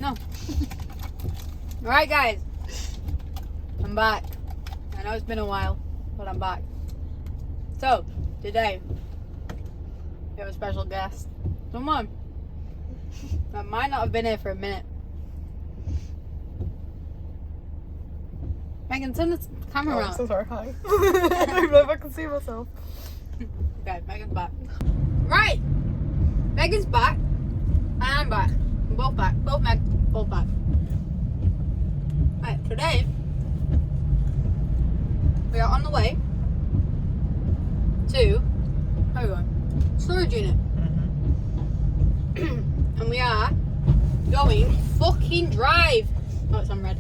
No. Alright, guys. I'm back. I know it's been a while, but I'm back. So, today, we have a special guest. Someone that might not have been here for a minute. Megan, turn the camera around. I'm so sorry. Hi. I don't know if I can see myself. Okay, Megan's back. Right! Megan's back. And I'm back. We're both back. Both back. Right, today, we are on the way to, where are we going? Storage unit. And we are going fucking drive. Oh, it's on red.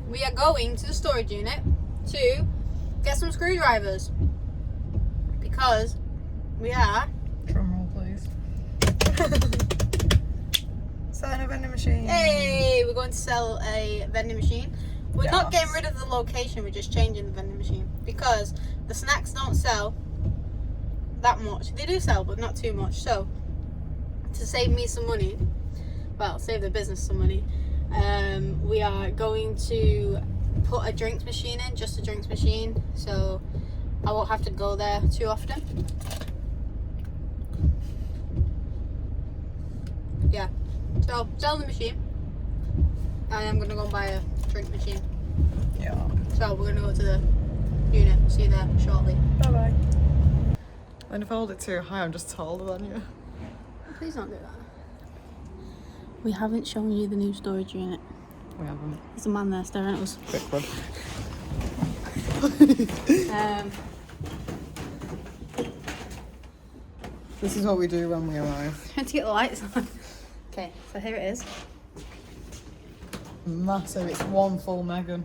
We are going to the storage unit to get some screwdrivers because we are. Drum roll, please. Selling a vending machine. Hey, we're going to sell a vending machine. We're not getting rid of the location. We're just changing the vending machine because the snacks don't sell that much. They do sell, but not too much. So to save me some money, well, save the business some money, we are going to put a drinks machine in, just a drinks machine, so I won't have to go there too often. Yeah, so sell the machine, and I'm going to go and buy a drink machine. Yeah. So we're going to go to the unit, see you there shortly. Bye bye. And if I hold it too high, I'm just taller than you. Please don't do that. We haven't shown you the new storage unit. We haven't. There's a man there staring at us. Quick one. This is what we do when we arrive. Trying to get the lights on. Okay, so here it is. Massive. It's one full Megan.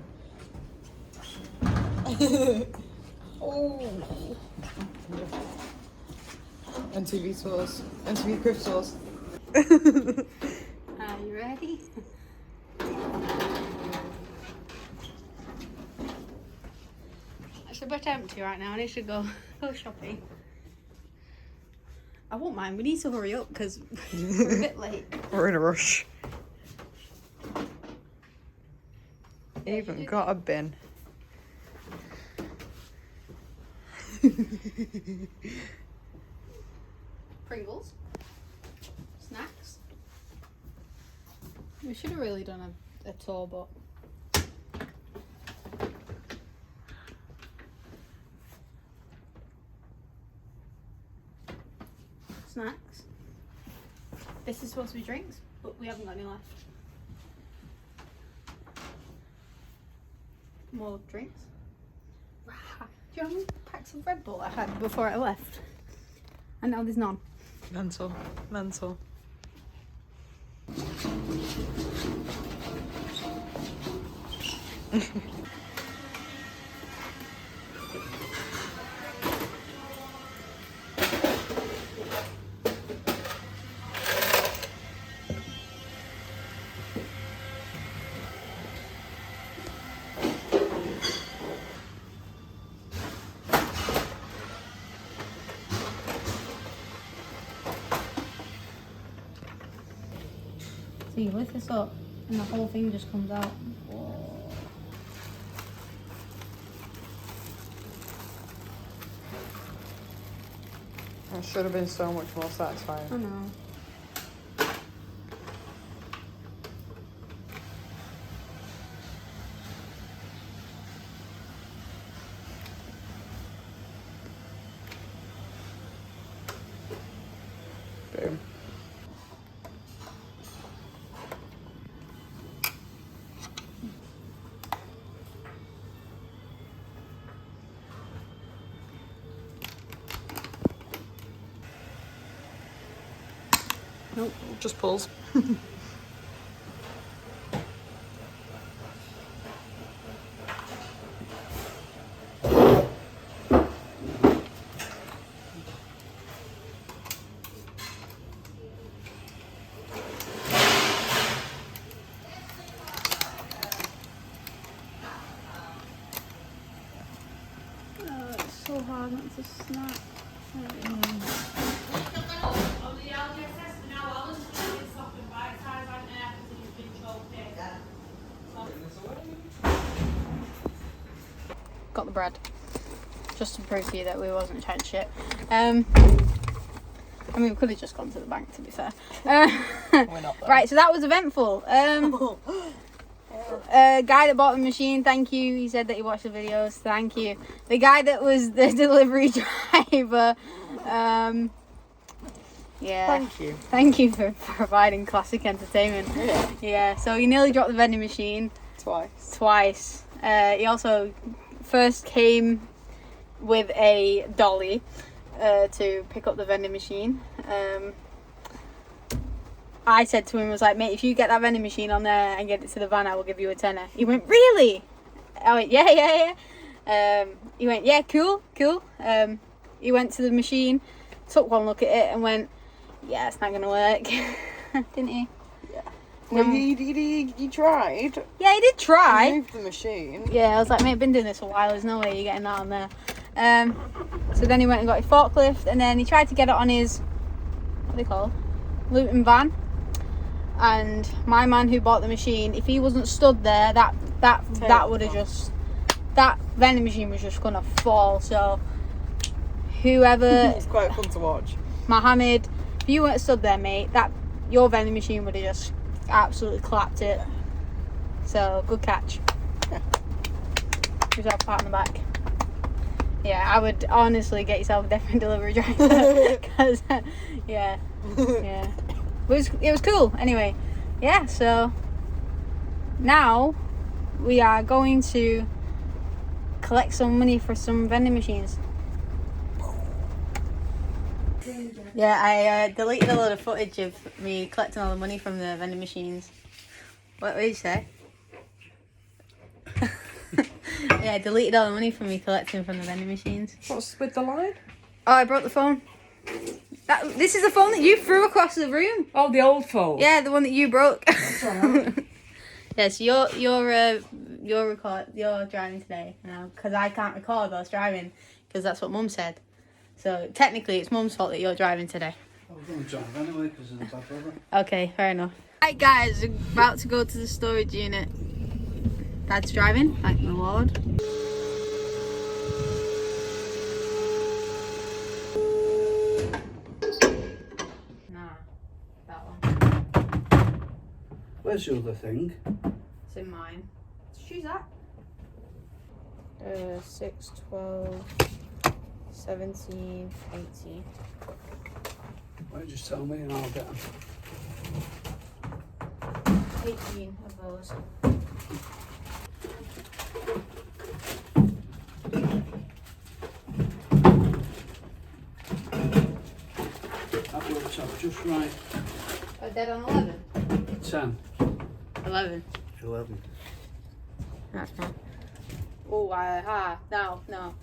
Oh. NTV tours. NTV crypt tours. Are you ready? It's a bit empty right now. I need to go shopping. I won't mind. We need to hurry up because we're a bit late. We're in a rush. Even got a bin. Pringles. Snacks. We should have really done a tour, but snacks. This is supposed to be drinks, but we haven't got any left. More drinks. Do you know how many packs of Red Bull I had before I left? And now there's none. Mental. Mental. So you lift this up and the whole thing just comes out. Whoa. That should have been so much more I satisfying. know. Boom. Nope. Just pulls. So hard not to snap. bread. Just to prove to you that we wasn't chatting shit. I mean, we could have just gone to the bank, to be fair. We're not there. Right, so that was eventful. Guy that bought the machine, thank you. He said that he watched the videos. Thank you. The guy that was the delivery driver. Yeah. Thank you. Thank you for providing classic entertainment. Yeah. Yeah. So he nearly dropped the vending machine twice. He also first came with a dolly to pick up the vending machine. I said to him, I was like, mate, if you get that vending machine on there and get it to the van, I will give you a tenner. He went, really? I went, yeah. He went, yeah, cool. He went to the machine, took one look at it and went, yeah, it's not going to work. Didn't he? Yeah. Well, he tried. Yeah, he did try. He moved the machine. Yeah, I was like, mate, I've been doing this a while. There's no way you're getting that on there. So then he went and got his forklift, and then he tried to get it on his, what are they called? Luton van. And my man who bought the machine, if he wasn't stood there, that would have just, that vending machine was just gonna fall. So whoever, It's quite fun to watch. Mohammed, if you weren't stood there, mate, that your vending machine would have just absolutely clapped it. So good catch. Yeah. Give yourself a pat on the back. Yeah, I would honestly get yourself a different delivery driver because yeah. It was cool. Anyway, yeah. So now we are going to collect some money for some vending machines. Yeah, I deleted a lot of footage of me collecting all the money from the vending machines. What did you say? Yeah, I deleted all the money from me collecting from the vending machines. What's with the line? Oh, I broke the phone. This is the phone that you threw across the room. Oh, the old phone. Yeah, the one that you broke. That's all right. Yeah, so you're driving today now because I can't record whilst driving because that's what Mum said. So technically, it's Mum's fault that you're driving today. I was going to drive anyway because of the bad weather. Okay, fair enough. Right, guys, we're about to go to the storage unit. Dad's driving, thank the Lord. Nah, that one. Where's your other thing? It's in mine. Choose that. 6, 12, 17, 18. Why don't you just tell me and I'll get them? 18 of those. That works out just right. Are dead on 11? 10. 11. 11. That's fine. Oh, no.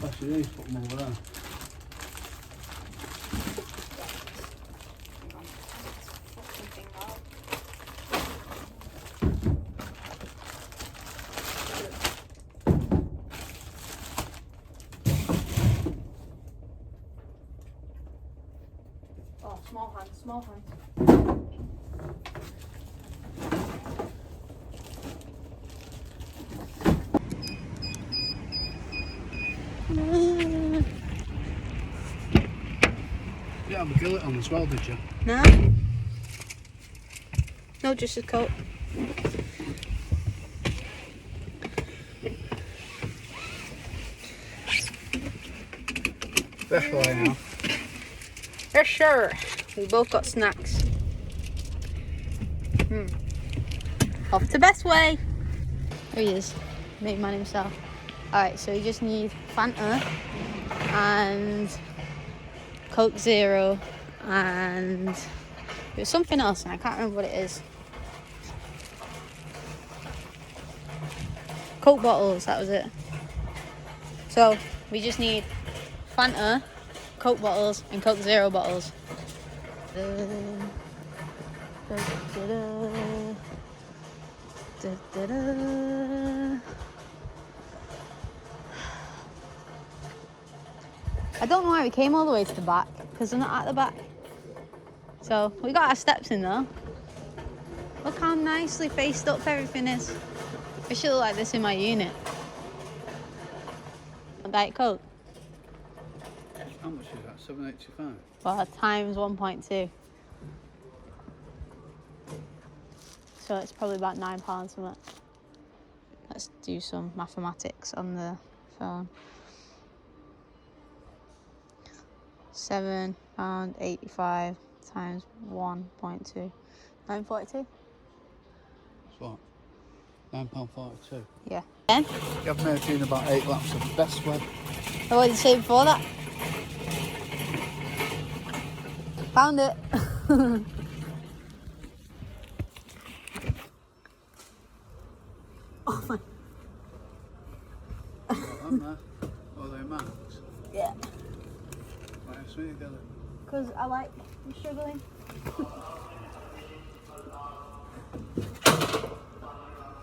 Actually, these put them over there. Oh, small hand. You have a gillet on as well, did you? No. No, just a coat. Best way now. Yes, sure. We both got snacks. Off to Best Way. There he is. Made man himself. Alright, so you just need Fanta and Coke Zero and there's something else and I can't remember what it is. Coke bottles, that was it. So we just need Fanta, Coke bottles and Coke Zero bottles. don't know why we came all the way to the back, because they're not at the back. So we got our steps in though. Look how nicely faced up everything is. I should look like this in my unit. A Diet Coke. How much is that? $7.85. Well, times 1.2. So it's probably about £9 something. Let's do some mathematics on the phone. £7.85 times 1.2. 9.42. What? £9.42. Yeah. Then? I've made doing about 8 laps of best way. What did you say before that? Found it. Oh my. Aren't there? Oh, they're marks. Yeah. Right, so you get it. Because I like struggling.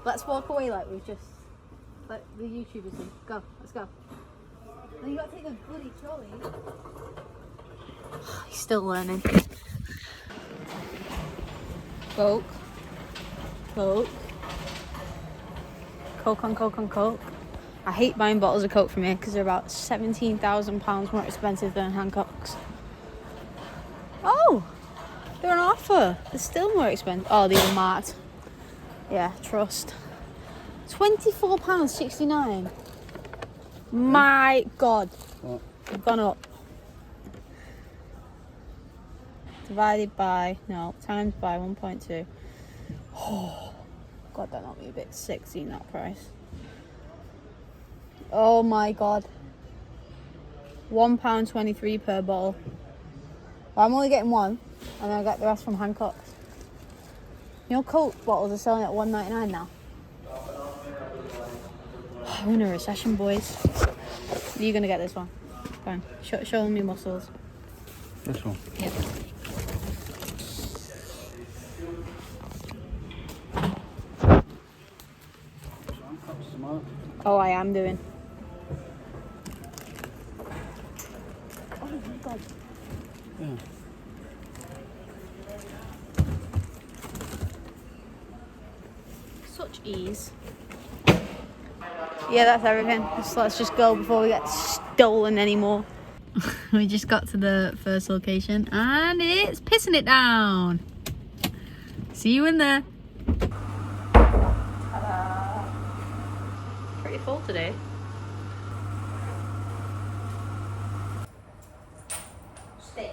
Let's walk away like we've just, like the YouTubers do. Go, let's go. No, you got to take the bloody trolley. He's still learning. Coke. Coke. Coke on Coke on Coke. I hate buying bottles of Coke from here because they're about £17,000 more expensive than Hancock's. Oh! They're on offer. They're still more expensive. Oh, these are marked. Yeah, trust. £24.69. My God. What? They've gone up. Divided by, no, times by 1.2. Oh, God, that knocked me a bit sick seeing that price. Oh my God. £1.23 per bottle. Well, I'm only getting one, and then I get the rest from Hancock's. You know, Coke bottles are selling at $1.99 now. We're in a recession, boys. You're gonna get this one. Go on, show them your muscles. This one? Yep. Oh, I am doing. Oh my God. Yeah. Such ease. Yeah, that's everything. Let's just go before we get stolen anymore. We just got to the first location and it's pissing it down. See you in there. Ta-da. Pretty full today. Stay.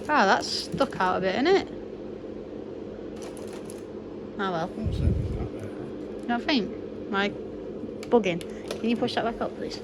Oh, that's stuck out a bit, isn't it? Oh well. You don't think? My bugging. Can you push that back up, please?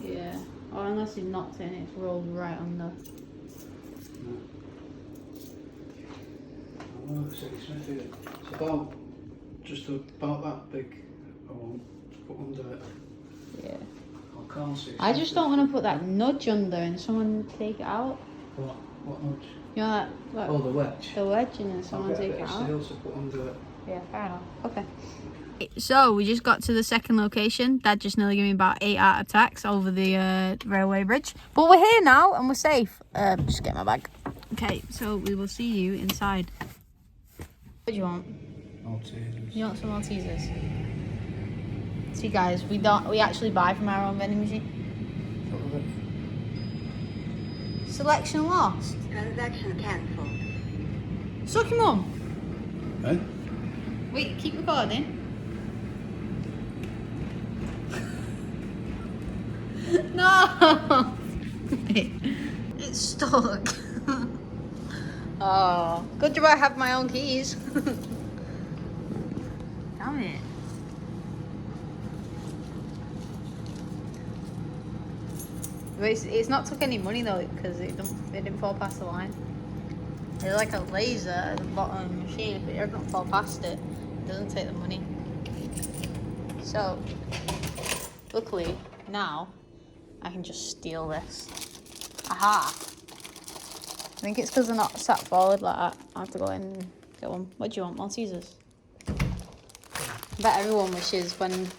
Yeah. Or unless you've knocked it and it's rolled right under. It's about just about that big. I won't put under it. Yeah. I can't see. I just don't want to put that nudge under and someone take it out. What nudge? You know that? Like, Oh, the wedge. the wedge and then someone I'll get take a it bit of out. steel to put under it. Yeah, fair enough. Okay. So we just got to the second location. Dad just nearly gave me about 8 heart attacks over the railway bridge. But we're here now and we're safe. Just get my bag. Okay, so we will see you inside. What do you want? Maltesers. You want some Maltesers? See guys, we actually buy from our own vending machine. Selection lost. Transaction cancelled. Suck him on. Eh? Wait, keep recording. No! It's stuck. Oh, good job I have my own keys. Damn it. But it's not took any money though, because it didn't fall past the line. There's like a laser at the bottom of the machine. If it doesn't fall past it, it doesn't take the money. So, luckily, now, I can just steal this. Aha! I think it's because they're not sat forward like that. I have to go in and get one. What do you want? Maltesers? I bet everyone wishes when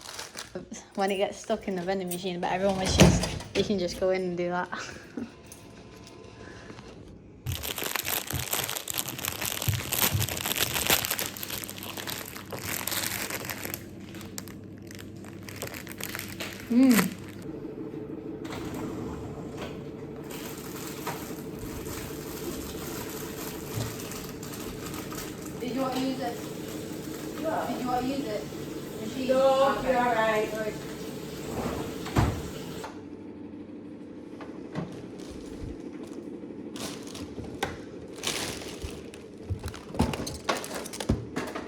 it gets stuck in the vending machine, I bet everyone wishes you can just go in and do that. Did you want to use it? Yeah. Did you want to use it? Machine? No, Okay. you're alright.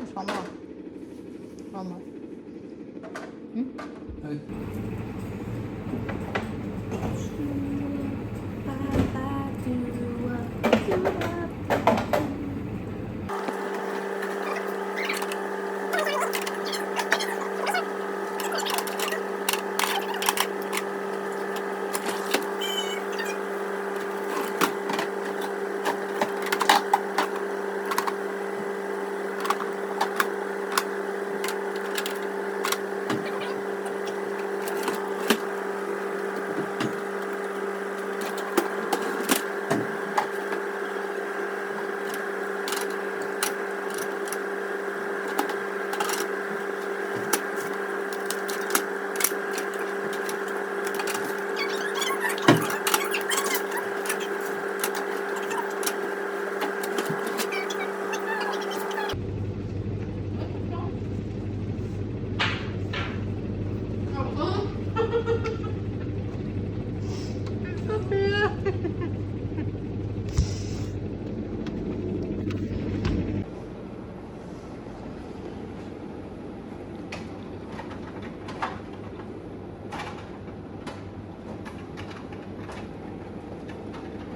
Just one more. One more. Hey.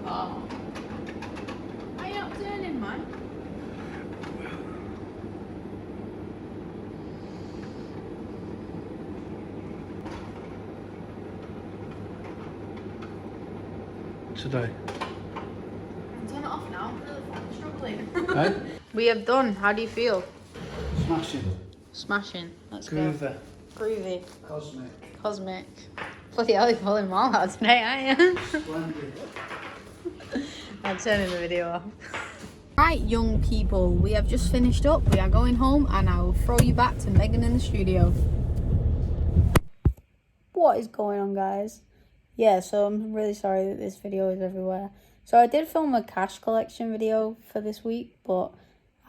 Oh. Why are you not turning, man? Today. Turn it off now. I'm struggling. Hey? We have done. How do you feel? Smashing. Smashing. Let's go. Groovy. Groovy. Cosmic. Cosmic. Bloody hell, you're pulling them all out today, aren't you? Splendid. I'm turning the video off. Right, young people, we have just finished up. We are going home and I will throw you back to Megan in the studio. What is going on, guys? Yeah, so I'm really sorry that this video is everywhere. So I did film a cash collection video for this week, but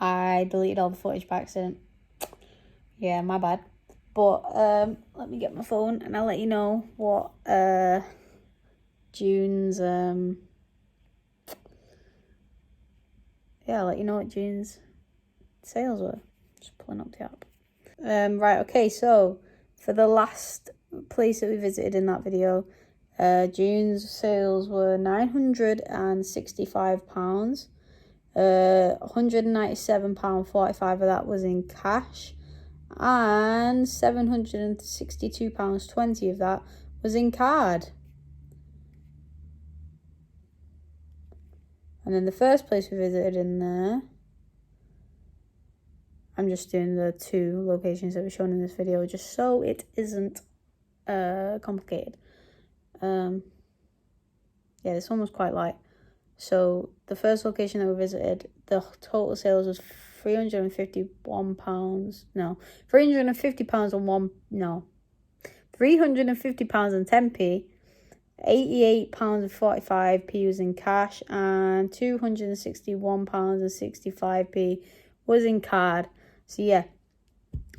I deleted all the footage by accident. Yeah, my bad. But let me get my phone and I'll let you know what June's I'll let you know what June's sales were. Just pulling up the app. Right, okay, so for the last place that we visited in that video, June's sales were £965. £197.45 of that was in cash, and £762.20 of that was in card. And then the first place we visited in there, I'm just doing the two locations that were shown in this video just so it isn't complicated. Yeah, this one was quite light. So the first location that we visited, the total sales was £351. No, £350 and one. No, £350 and 10p. £88 and 45p was in cash, and £261 and 65p was in card. So yeah,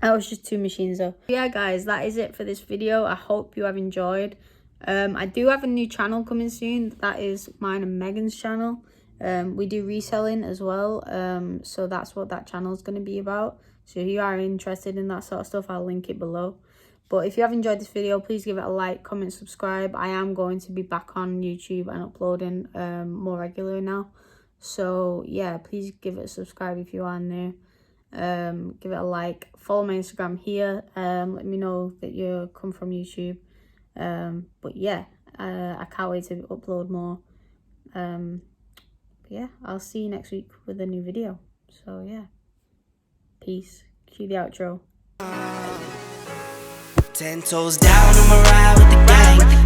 that was just 2 machines though. Yeah guys, that is it for this video. I hope you have enjoyed. I do have a new channel coming soon. That is mine and Megan's channel. We do reselling as well, so that's what that channel is going to be about. So if you are interested in that sort of stuff, I'll link it below. But if you have enjoyed this video, please give it a like, comment, subscribe. I am going to be back on YouTube and uploading more regularly now. So yeah, please give it a subscribe if you are new. Give it a like. Follow my Instagram here. Let me know that you come from YouTube. But yeah, I can't wait to upload more. Yeah, I'll see you next week with a new video. So yeah, peace. Cue the outro. 10 toes down, I'ma ride with the gang.